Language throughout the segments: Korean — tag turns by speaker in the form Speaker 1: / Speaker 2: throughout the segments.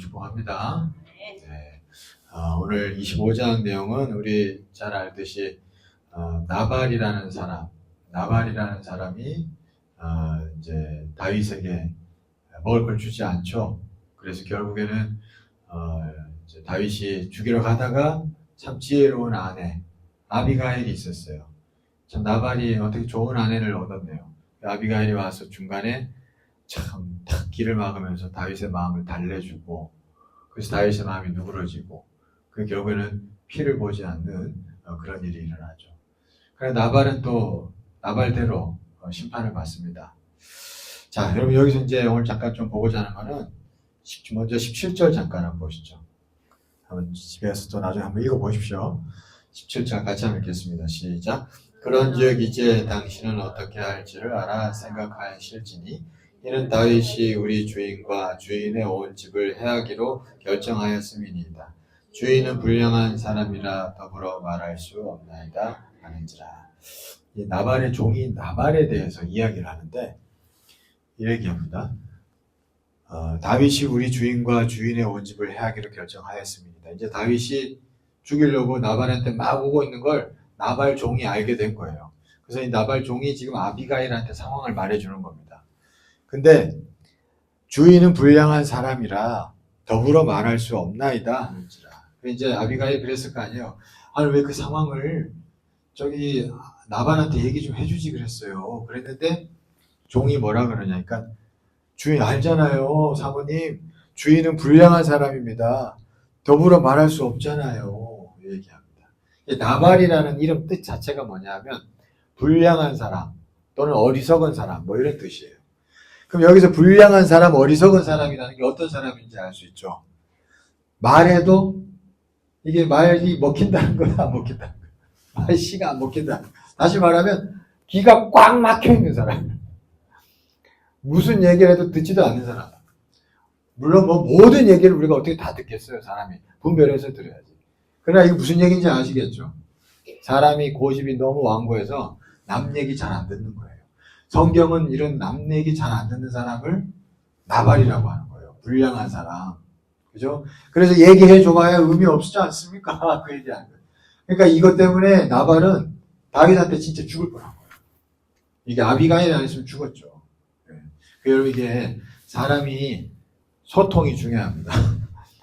Speaker 1: 축복합니다. 네. 오늘 25장 내용은 우리 잘 알듯이 나발이라는 사람이 이제 다윗에게 먹을 걸 주지 않죠. 그래서 결국에는 이제 다윗이 죽이러 가다가 참 지혜로운 아내 아비가일이 있었어요. 참 나발이 어떻게 좋은 아내를 얻었네요. 아비가일이 와서 중간에 참 탁 길을 막으면서 다윗의 마음을 달래주고, 그래서 다윗의 마음이 누그러지고, 그 결국에는 피를 보지 않는 그런 일이 일어나죠. 그래서 나발은 또 나발대로 심판을 받습니다. 자, 여러분 여기서 이제 오늘 잠깐 좀 보고자 하는 거는 먼저 17절 잠깐 한번 보시죠. 한번 집에서 또 나중에 한번 읽어보십시오. 17절 같이 한번 읽겠습니다. 시작. 그런즉 이제 당신은 어떻게 할지를 알아 생각하실지니 이는 다윗이 우리 주인과 주인의 온 집을 해하기로 결정하였음이니이다. 주인은 불량한 사람이라 더불어 말할 수 없나이다 하는지라. 이 나발의 종이 나발에 대해서 이야기를 하는데 이 얘기합니다. 다윗이 우리 주인과 주인의 온 집을 해하기로 결정하였습니다. 이제 다윗이 죽이려고 나발한테 막 오고 있는 걸 나발 종이 알게 된 거예요. 그래서 이 나발 종이 지금 아비가일한테 상황을 말해주는 겁니다. 근데 주인은 불량한 사람이라 더불어 말할 수 없나이다 하는지라. 이제 아비가일이 그랬을 거 아니에요. 아니 왜 그 상황을 저기 나발한테 얘기 좀 해주지 그랬어요. 그랬는데 종이 뭐라 그러냐니까 주인 알잖아요. 사모님 주인은 불량한 사람입니다. 더불어 말할 수 없잖아요. 얘기합니다. 나발이라는 이름 뜻 자체가 뭐냐면 불량한 사람 또는 어리석은 사람 뭐 이런 뜻이에요. 그럼 여기서 불량한 사람, 어리석은 사람이라는 게 어떤 사람인지 알 수 있죠. 말해도 이게 말이 먹힌다는 거야, 안 먹힌다는 거야. 말씨가 안 먹힌다. 다시 말하면 귀가 꽉 막혀 있는 사람. 무슨 얘기를 해도 듣지도 않는 사람. 물론 뭐 모든 얘기를 우리가 어떻게 다 듣겠어요, 사람이. 분별해서 들어야지. 그러나 이게 무슨 얘기인지 아시겠죠? 사람이 고집이 너무 완고해서 남 얘기 잘 안 듣는 거예요. 성경은 이런 남 얘기 잘 안 듣는 사람을 나발이라고 하는 거예요. 불량한 사람. 그죠? 그래서 얘기해 줘봐야 의미 없지 않습니까? 그 얘기하는 거예요. 그러니까 이것 때문에 나발은 다윗한테 진짜 죽을 뻔한 거예요. 이게 아비가일이 아니었으면 죽었죠. 네. 여러분 이게 사람이 소통이 중요합니다.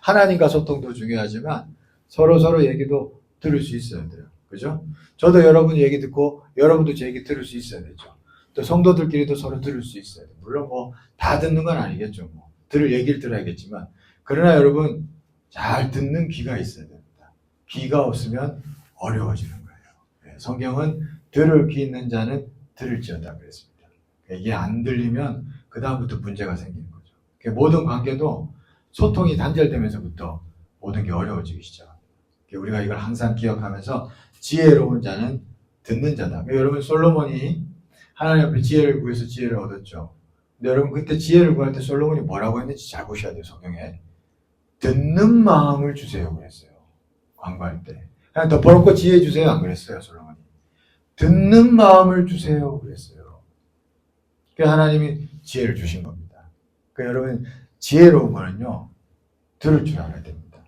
Speaker 1: 하나님과 소통도 중요하지만 서로 얘기도 들을 수 있어야 돼요. 그죠? 저도 여러분 얘기 듣고 여러분도 제 얘기 들을 수 있어야 되죠. 또 성도들끼리도 서로 들을 수 있어요. 물론 뭐 다 듣는 건 아니겠죠. 뭐 들을 얘기를 들어야겠지만 그러나 여러분 잘 듣는 귀가 있어야 됩니다. 귀가 없으면 어려워지는 거예요. 성경은 들을 귀 있는 자는 들을지어다 그랬습니다. 이게 안 들리면 그 다음부터 문제가 생기는 거죠. 모든 관계도 소통이 단절되면서부터 모든 게 어려워지기 시작합니다. 우리가 이걸 항상 기억하면서 지혜로운 자는 듣는 자다. 여러분 솔로몬이 하나님 앞에 지혜를 구해서 지혜를 얻었죠. 근데 여러분 그때 지혜를 구할 때 솔로몬이 뭐라고 했는지 잘 보셔야 돼요. 성경에. 듣는 마음을 주세요 그랬어요. 광고할 때. 그냥 더 버릇고 지혜 주세요 안 그랬어요 솔로몬이. 듣는 마음을 주세요 그랬어요. 그러니까 하나님이 지혜를 주신 겁니다. 그러니까 여러분 지혜로운 거는요. 들을 줄 알아야 됩니다.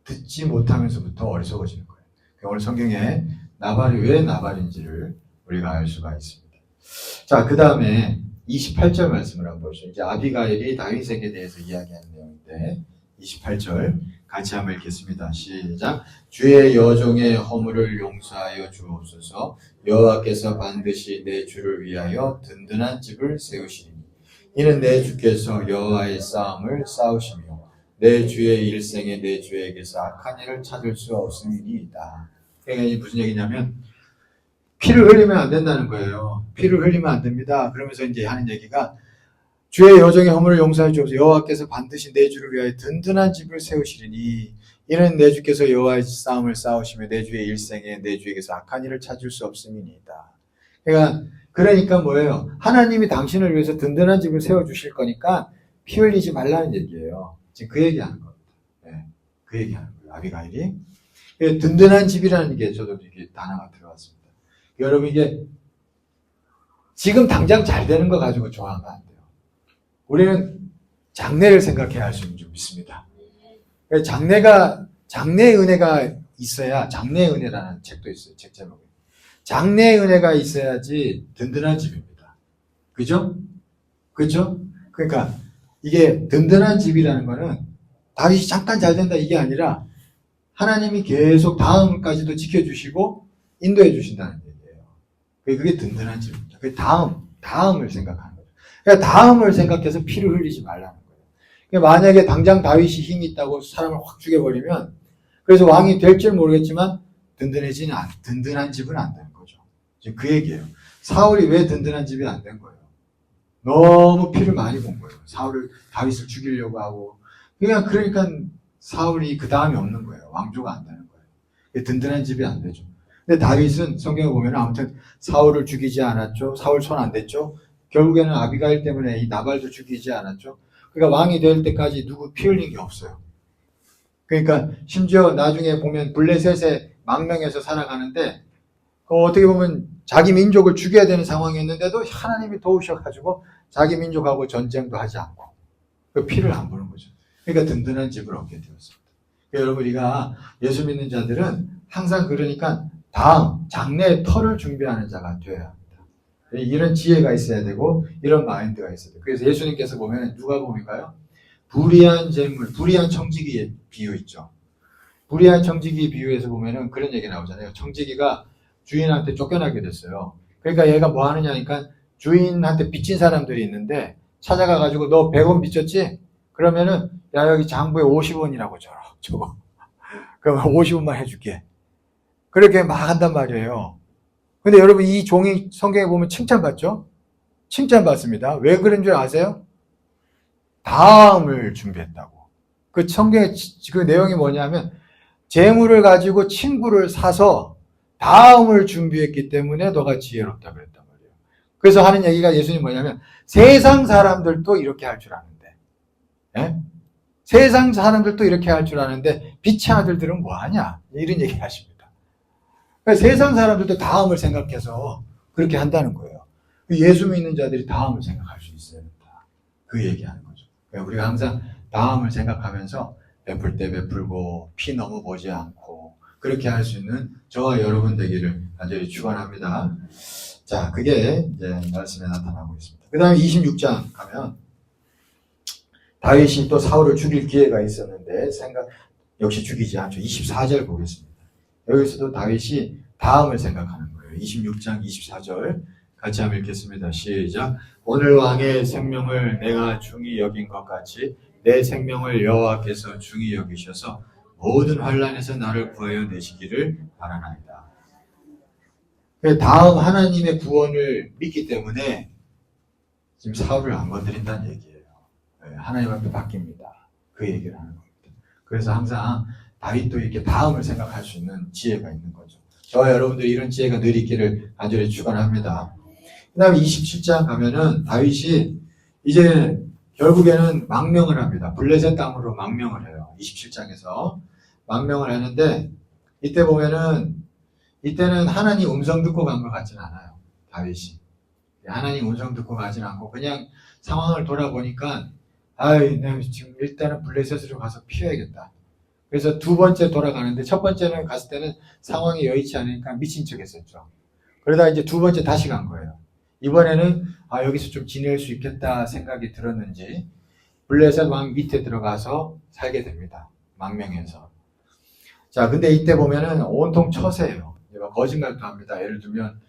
Speaker 1: 듣지 못하면서부터 어리석어지는 거예요. 그러니까 오늘 성경에 나발이 왜 나발인지를 우리가 알 수가 있습니다. 자, 그 다음에 28절 말씀을 한번 보시죠. 이제 아비가일이 다윗에게 대해서 이야기하는 내용인데 28절 같이 한번 읽겠습니다. 시작. 주의 여종의 허물을 용서하여 주옵소서. 여호와께서 반드시 내 주를 위하여 든든한 집을 세우시리니 이는 내 주께서 여호와의 싸움을 싸우시며 내 주의 일생에 내 주에게서 악한 일을 찾을 수 없음이니이다. 그러니까 이게 무슨 얘기냐면 피를 흘리면 안 된다는 거예요. 피를 흘리면 안 됩니다. 그러면서 이제 하는 얘기가 주의 여종의 허물을 용서해 주옵소서. 여호와께서 반드시 내 주를 위하여 든든한 집을 세우시리니 이는 내 주께서 여호와의 싸움을 싸우시며 내 주의 일생에 내 주에게서 악한 일을 찾을 수 없음이니이다. 그러니까 뭐예요? 하나님이 당신을 위해서 든든한 집을 세워주실 거니까 피 흘리지 말라는 얘기예요. 지금 그 얘기하는 겁니다. 네, 그 얘기하는 거예요. 아비가일이. 든든한 집이라는 게 저도 이게 단어가 들어왔습니다. 여러분 이게 지금 당장 잘 되는 거 가지고 좋아하면 안 돼요. 우리는 장래를 생각해야 할 수 있는 줄 믿습니다. 장래의 은혜가 있어야, 장래의 은혜라는 책도 있어요. 책 제목에. 장래의 은혜가 있어야지 든든한 집입니다. 그죠? 그죠? 그러니까 이게 든든한 집이라는 거는 다윗이 잠깐 잘 된다 이게 아니라 하나님이 계속 다음까지도 지켜주시고 인도해 주신다는 얘기예요. 그게 든든한 집입니다. 그게 다음을 생각하는 거죠. 그러니까 다음을 생각해서 피를 흘리지 말라는 거예요. 그러니까 만약에 당장 다윗이 힘이 있다고 사람을 확 죽여버리면 그래서 왕이 될지 모르겠지만 든든한 집은 안 되는 거죠. 지금 그 얘기예요. 사울이 왜 든든한 집이 안 된 거예요? 너무 피를 많이 본 거예요. 다윗을 죽이려고 하고. 그러니까 사울이 그 다음이 없는 거예요. 왕조가 안 되는 거예요. 든든한 집이 안 되죠. 근데 다윗은 성경에 보면 아무튼 사울을 죽이지 않았죠. 사울 손 안 댔죠. 결국에는 아비가일 때문에 이 나발도 죽이지 않았죠. 그러니까 왕이 될 때까지 누구 피 흘린 게 없어요. 그러니까 심지어 나중에 보면 블레셋의 망명해서 살아가는데 어떻게 보면 자기 민족을 죽여야 되는 상황이었는데도 하나님이 도우셔가지고 자기 민족하고 전쟁도 하지 않고 그 피를 안 보는 거죠. 그러니까 든든한 집을 얻게 되었습니다. 그러니까 여러분 우리가 예수 믿는 자들은 항상 그러니까 다음 장래의 터를 준비하는 자가 되어야 합니다. 이런 지혜가 있어야 되고 이런 마인드가 있어야 돼요. 그래서 예수님께서 보면 누가복음인가요? 불의한 재물, 불의한 청지기의 비유 있죠. 불의한 청지기 비유에서 보면은 그런 얘기 나오잖아요. 청지기가 주인한테 쫓겨나게 됐어요. 그러니까 얘가 뭐 하느냐니까 주인한테 빚진 사람들이 있는데 찾아가가지고 너 100원 빚졌지? 그러면은 야 여기 장부에 50원이라고 적어. 그럼 50원만 해줄게. 그렇게 막 한단 말이에요. 근데 여러분 이 종이 성경에 보면 칭찬받죠? 칭찬받습니다. 왜 그런 줄 아세요? 다음을 준비했다고. 그 성경의 그 내용이 뭐냐면 재물을 가지고 친구를 사서 다음을 준비했기 때문에 너가 지혜롭다 그랬단 말이에요. 그래서 하는 얘기가 예수님 뭐냐면 세상 사람들도 이렇게 할 줄 아는데 예? 세상 사람들도 이렇게 할 줄 아는데 빛의 아들들은 뭐하냐 이런 얘기 하십니다. 그러니까 세상 사람들도 다음을 생각해서 그렇게 한다는 거예요. 예수 믿는 자들이 다음을 생각할 수 있어야 된다. 그 얘기하는 거죠. 그러니까 우리가 항상 다음을 생각하면서 베풀 때 베풀고 피 너무 보지 않고 그렇게 할 수 있는 저와 여러분 되기를 간절히 축원합니다. 자, 그게 이제 말씀에 나타나고 있습니다. 그 다음에 26장 가면 다윗이 또 사울을 죽일 기회가 있었는데 역시 죽이지 않죠. 24절 보겠습니다. 여기서도 다윗이 다음을 생각하는 거예요. 26장 24절 같이 한번 읽겠습니다. 시작. 오늘 왕의 생명을 내가 중히 여긴 것 같이 내 생명을 여호와께서 중히 여기셔서 모든 환난에서 나를 구하여 내시기를 바라나이다. 다음 하나님의 구원을 믿기 때문에 지금 사울을 안 건드린다는 얘기예요. 하나님 앞에 바뀝니다. 그 얘기를 하는 겁니다. 그래서 항상 다윗도 이렇게 다음을 생각할 수 있는 지혜가 있는 거죠. 저와 여러분들이 이런 지혜가 늘 있기를 간절히 축원합니다. 그 다음에 27장 가면은 다윗이 이제 결국에는 망명을 합니다. 블레셋 땅으로 망명을 해요. 27장에서 망명을 하는데 이때는 하나님 음성 듣고 간 것 같지는 않아요. 다윗이. 하나님 음성 듣고 가진 않고 그냥 상황을 돌아보니까 내가 지금 일단은 블레셋으로 가서 피해야겠다. 그래서 두 번째 돌아가는데 첫 번째는 갔을 때는 상황이 여의치 않으니까 미친 척 했었죠. 그러다 이제 두 번째 다시 간 거예요. 이번에는 여기서 좀 지낼 수 있겠다 생각이 들었는지 블레셋 왕 밑에 들어가서 살게 됩니다. 망명해서. 자, 근데 이때 보면은 온통 처세예요. 거짓말도 합니다. 예를 들면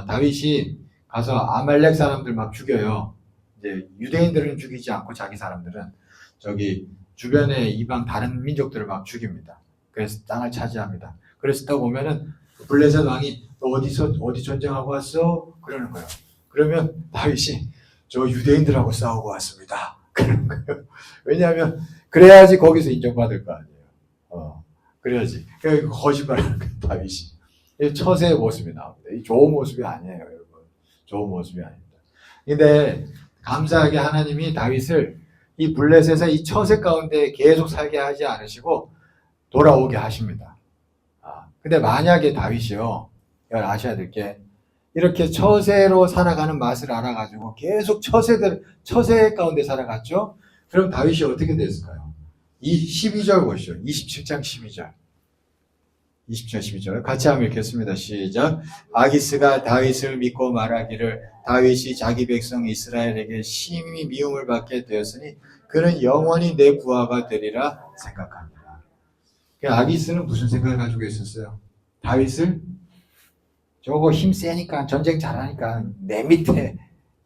Speaker 1: 다윗이 가서 아말렉 사람들 막 죽여요. 이제 유대인들은 죽이지 않고 자기 사람들은 저기 주변에 이방 다른 민족들을 막 죽입니다. 그래서 땅을 차지합니다. 그래서 또 보면은 블레셋 왕이 너 어디 전쟁하고 왔어? 그러는 거예요. 그러면 다윗이 저 유대인들하고 싸우고 왔습니다. 그러는 거예요. 왜냐하면 그래야지 거기서 인정받을 거 아니에요. 그래야지. 그러니까 거짓말하는 거예요, 다윗이. 처세의 모습이 나옵니다. 이 좋은 모습이 아니에요, 여러분. 좋은 모습이 아닙니다. 근데 감사하게 하나님이 다윗을 이 블레셋의 이 처세 가운데 계속 살게 하지 않으시고 돌아오게 하십니다. 근데 만약에 다윗이요, 여러분 아셔야 될 게 이렇게 처세로 살아가는 맛을 알아가지고 계속 처세 가운데 살아갔죠? 그럼 다윗이 어떻게 됐을까요? 이 12절 보시죠. 27장 12절. 20절 12절 같이 한번 읽겠습니다. 시작. 아기스가 다윗을 믿고 말하기를 다윗이 자기 백성 이스라엘에게 심히 미움을 받게 되었으니 그는 영원히 내 부하가 되리라 생각합니다. 아기스는 무슨 생각을 가지고 있었어요? 다윗을 저거 힘 세니까 전쟁 잘하니까 내 밑에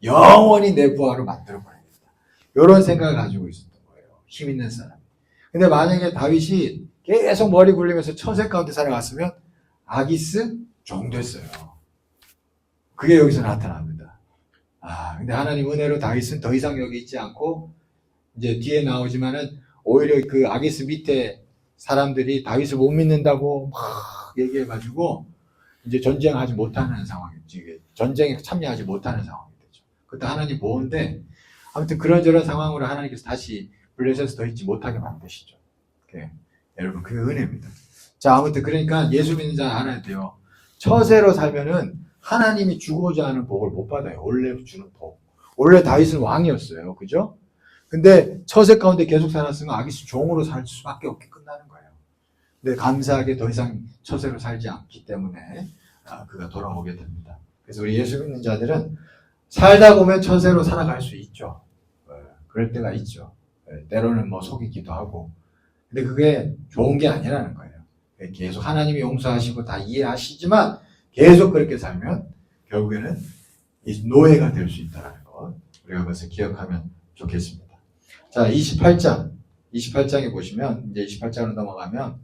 Speaker 1: 영원히 내 부하로 만들어 버리겠다. 이런 생각을 가지고 있었던 거예요. 힘 있는 사람. 근데 만약에 다윗이 계속 머리 굴리면서 처세 가운데 살아갔으면 아기스 종됐어요. 그게 여기서 나타납니다. 근데 하나님 은혜로 다윗은 더 이상 여기 있지 않고 이제 뒤에 나오지만은 오히려 그 아기스 밑에 사람들이 다윗을 못 믿는다고 막 얘기해가지고 이제 전쟁하지 못하는 상황이지. 전쟁에 참여하지 못하는 상황이 되죠. 그때 하나님 보호인데 아무튼 그런저런 상황으로 하나님께서 다시 블레셋에서 더 있지 못하게 만드시죠. 여러분 그게 은혜입니다. 자 아무튼 그러니까 예수 믿는 자 알아야 돼요. 처세로 살면은 하나님이 주고자 하는 복을 못 받아요. 원래 주는 복. 원래 다윗은 왕이었어요. 그죠? 근데 처세 가운데 계속 살았으면 아기스 종으로 살 수밖에 없게 끝나는 거예요. 근데 감사하게 더 이상 처세로 살지 않기 때문에 그가 돌아오게 됩니다. 그래서 우리 예수 믿는 자들은 살다 보면 처세로 살아갈 수 있죠. 그럴 때가 있죠. 때로는 뭐 속이기도 하고. 근데 그게 좋은 게 아니라는 거예요. 계속 하나님이 용서하시고 다 이해하시지만 계속 그렇게 살면 결국에는 노예가 될 수 있다는 것. 우리가 그것을 기억하면 좋겠습니다. 자, 28장에 보시면 이제 28장으로 넘어가면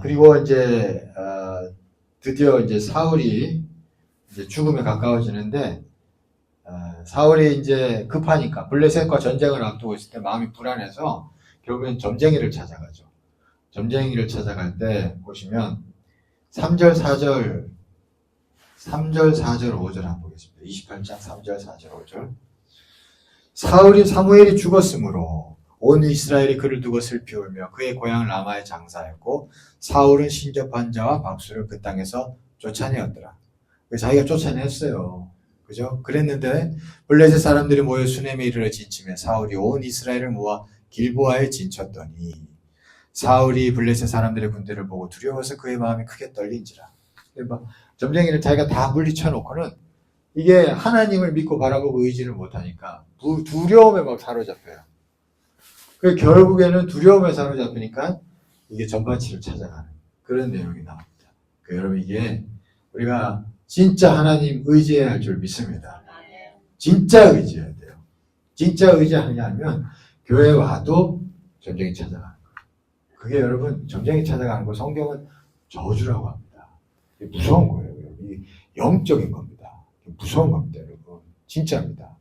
Speaker 1: 그리고 이제 드디어 이제 사울이 이제 죽음에 가까워지는데 사울이 이제 급하니까 블레셋과 전쟁을 앞두고 있을 때 마음이 불안해서 결국엔 점쟁이를 찾아가죠. 점쟁이를 찾아갈 때 보시면 3절, 4절, 5절 한번 보겠습니다. 28장 3절, 4절, 5절. 사무엘이 죽었으므로 온 이스라엘이 그를 두고 슬피 울며 그의 고향 라마에 장사했고 사울은 신접한 자와 박수를 그 땅에서 쫓아내었더라. 자기가 쫓아냈어요. 그죠? 그랬는데 블레셋 사람들이 모여 수넴에 이르러 진침해 사울이 온 이스라엘을 모아 길보아에 진쳤더니 사울이 블레셋 사람들의 군대를 보고 두려워서 그의 마음이 크게 떨린지라. 점쟁이를 자기가 다 물리쳐 놓고는 이게 하나님을 믿고 바라보고 의지를 못하니까 두려움에 막 사로잡혀요. 결국에는 두려움에 사로잡히니까 이게 전반치를 찾아가는 그런 내용이 나옵니다. 여러분 이게 우리가 진짜 하나님 의지해야 할 줄 믿습니다. 진짜 의지해야 돼요. 진짜 의지하냐면 교회 와도 점쟁이 찾아가는 거예요. 그게 여러분 점쟁이 찾아가는 거 성경은 저주라고 합니다. 무서운 거예요. 이 영적인 겁니다. 무서운 겁니다, 여러분. 진짜입니다.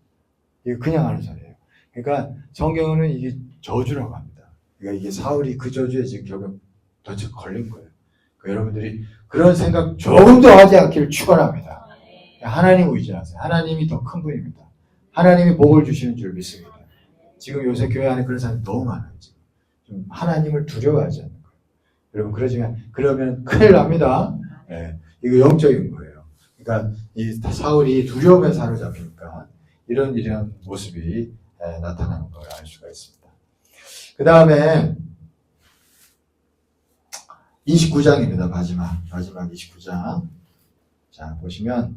Speaker 1: 이거 그냥 하는 소리예요. 그러니까 성경은 이게 저주라고 합니다. 그러니까 이게 사울이 그 저주에 지금 결국 덫에 걸린 거예요. 그러니까 여러분들이 그런 생각 조금도 하지 않기를 축원합니다. 하나님 의지하세요. 하나님이 더 큰 분입니다. 하나님이 복을 주시는 줄 믿습니다. 지금 요새 교회 안에 그런 사람이 너무 많아요. 지금. 좀 하나님을 두려워하지 않는 거예요. 여러분 그러면 큰일 납니다. 이거 영적인 거예요. 그러니까 이 사울이 두려움에 사로잡히니까 이런 모습이 나타나는 걸 알 수가 있습니다. 그 다음에 29장입니다. 마지막 29장. 자, 보시면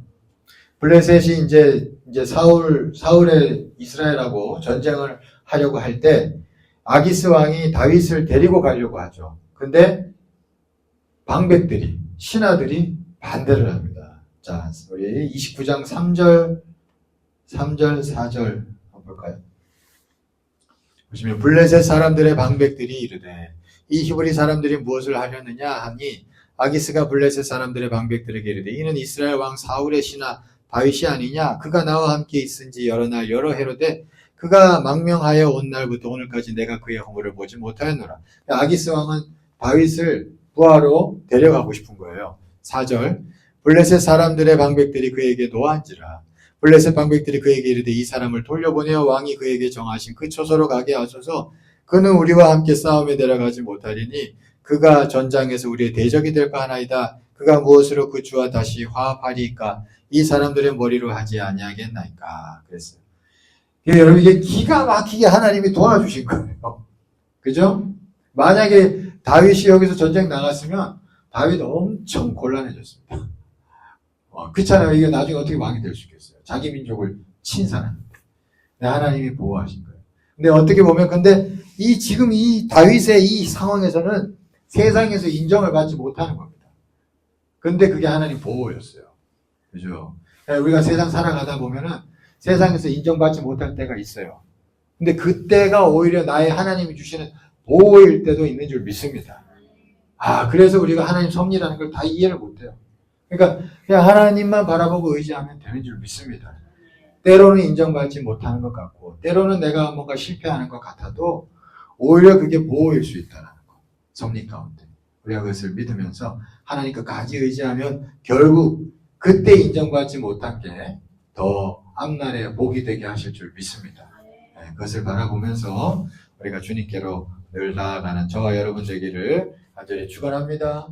Speaker 1: 블레셋이 이제 사울의 이스라엘하고 전쟁을 하려고 할 때 아기스 왕이 다윗을 데리고 가려고 하죠. 근데 방백들이 신하들이 반대를 합니다. 자, 우리 29장 3절, 4절 한번 볼까요? 보시면 블레셋 사람들의 방백들이 이르되 이 히브리 사람들이 무엇을 하려느냐 하니 아기스가 블레셋 사람들의 방백들에게 이르되 이는 이스라엘 왕 사울의 신하 다윗이 아니냐 그가 나와 함께 있은지 여러 날 여러 해로되 그가 망명하여 온 날부터 오늘까지 내가 그의 허물을 보지 못하였노라. 아기스 왕은 다윗을 부하로 데려가고 싶은 거예요. 4절 블레셋 사람들의 방백들이 그에게 노한지라 블레셋 방백들이 그에게 이르되 이 사람을 돌려보내어 왕이 그에게 정하신 그 초소로 가게 하소서. 그는 우리와 함께 싸움에 내려가지 못하리니 그가 전장에서 우리의 대적이 될까 하나이다. 그가 무엇으로 그 주와 다시 화합하리이까? 이 사람들의 머리로 하지 아니하겠나이까? 그랬어요. 여러분 이게 기가 막히게 하나님이 도와주신 거예요. 그죠? 만약에 다윗이 여기서 전쟁 나갔으면 다윗 엄청 곤란해졌습니다. 그렇잖아요. 이게 나중에 어떻게 왕이 될 수 있겠어요. 자기 민족을 친 사람인데. 근데 하나님이 보호하신 거예요. 근데 어떻게 보면 근데 지금 이 다윗의 이 상황에서는 세상에서 인정을 받지 못하는 겁니다. 근데 그게 하나님 보호였어요. 그죠? 우리가 세상 살아가다 보면은 세상에서 인정받지 못할 때가 있어요. 근데 그때가 오히려 나의 하나님이 주시는 보호일 때도 있는 줄 믿습니다. 그래서 우리가 하나님 섭리라는 걸 다 이해를 못해요. 그러니까 그냥 하나님만 바라보고 의지하면 되는 줄 믿습니다. 때로는 인정받지 못하는 것 같고 때로는 내가 뭔가 실패하는 것 같아도 오히려 그게 보호일 수 있다는 거. 섭리 가운데. 우리가 그것을 믿으면서 하나님 끝까지 의지하면 결국 그때 인정받지 못한 게 더 앞날에 복이 되게 하실 줄 믿습니다. 그것을 바라보면서 우리가 주님께로 늘 나아가는 저와 여러분 되기를 간절히 축원합니다.